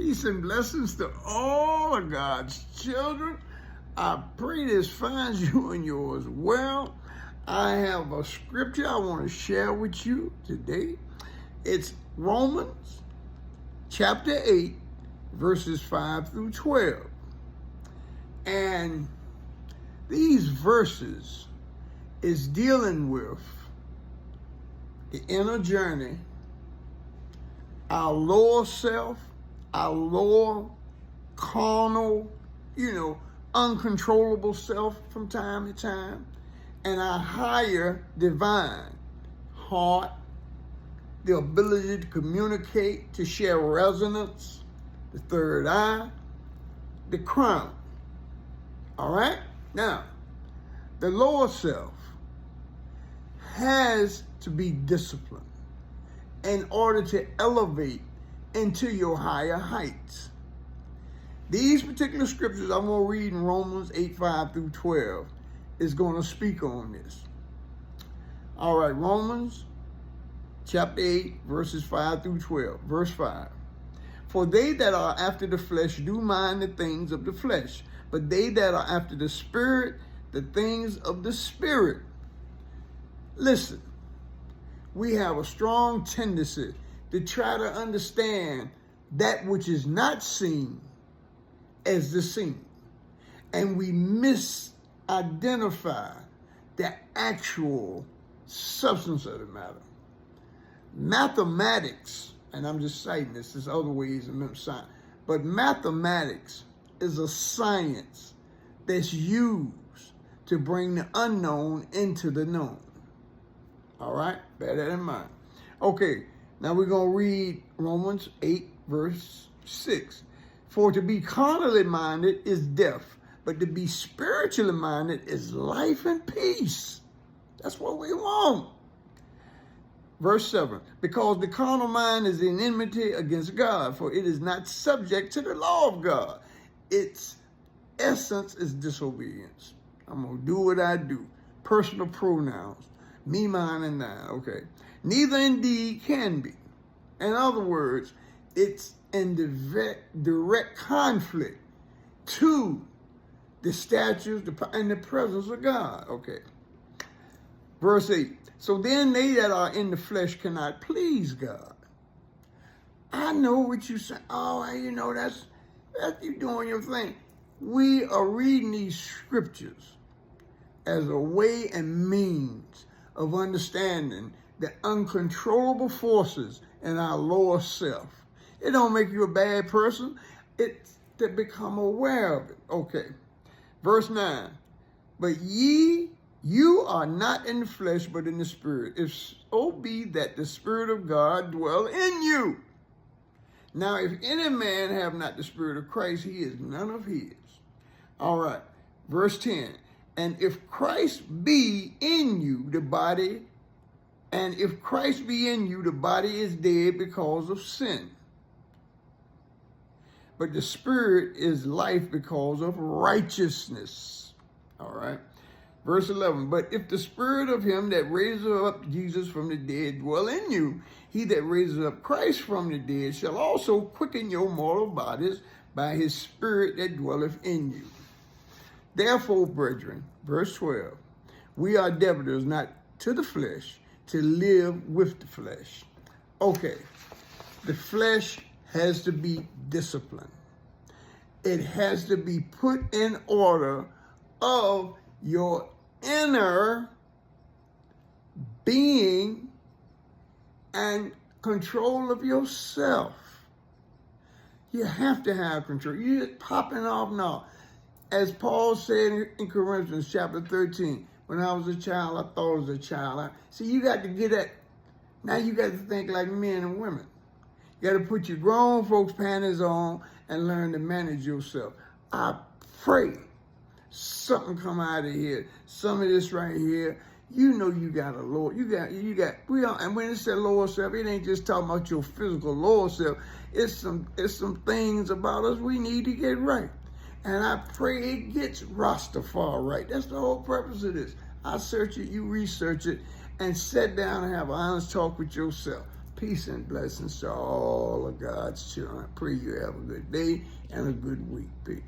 Peace and blessings to all of God's children. I pray this finds you and yours well. I have a scripture I want to share with you today. It's Romans chapter 8, verses 5 through 12. And these verses is dealing with the inner journey, our lower self, our lower carnal, uncontrollable self from time to time, and our higher divine heart, the ability to communicate, to share resonance, the third eye, the crown. All right? Now, the lower self has to be disciplined in order to elevate into your higher heights. These particular scriptures I'm going to read in Romans 8, 5 through 12 is going to speak on this. All right, Romans chapter 8, verses 5 through 12. Verse 5. For they that are after the flesh do mind the things of the flesh, but they that are after the Spirit, the things of the Spirit. Listen, we have a strong tendency to try to understand that which is not seen as the seen. And we misidentify the actual substance of the matter. Mathematics, and I'm just citing this, there's other ways of science, but mathematics is a science that's used to bring the unknown into the known. All right, bear that in mind. Okay, now we're going to read Romans 8, verse 6. For to be carnally minded is death, but to be spiritually minded is life and peace. That's what we want. Verse 7, because the carnal mind is in enmity against God, for it is not subject to the law of God. Its essence is disobedience. I'm going to do what I do. Personal pronouns. Me, mine, and thine. Okay. Neither indeed can be. In other words, it's in direct conflict to the statutes and the presence of God. Okay. Verse 8. So then they that are in the flesh cannot please God. I know what you say. Oh, that's you doing your thing. We are reading these scriptures as a way and means of understanding the uncontrollable forces in our lower self. It don't make you a bad person. It's to become aware of it. Okay. Verse 9. But you are not in the flesh, but in the Spirit, if so be that the Spirit of God dwell in you. Now, if any man have not the Spirit of Christ, he is none of his. All right. Verse 10. And if Christ be in you, the body is dead because of sin. But the Spirit is life because of righteousness. All right. Verse 11, but if the Spirit of him that raises up Jesus from the dead dwell in you, he that raises up Christ from the dead shall also quicken your mortal bodies by his Spirit that dwelleth in you. Therefore, brethren, verse 12, we are debtors not to the flesh, to live with the flesh. Okay, the flesh has to be disciplined. It has to be put in order of your inner being and control of yourself. You have to have control. You're just popping off now. As Paul said in Corinthians chapter 13, when I was a child, I thought I was a child. See, you got to get that. Now you got to think like men and women. You got to put your grown folks' panties on and learn to manage yourself. I pray something come out of here. Some of this right here, you got a Lord. And when it said lower self, it ain't just talking about your physical lower self. It's some things about us we need to get right. And I pray it gets Rastafari right. That's the whole purpose of this. I search it, you research it, and sit down and have an honest talk with yourself. Peace and blessings to all of God's children. I pray you have a good day and a good week. Peace.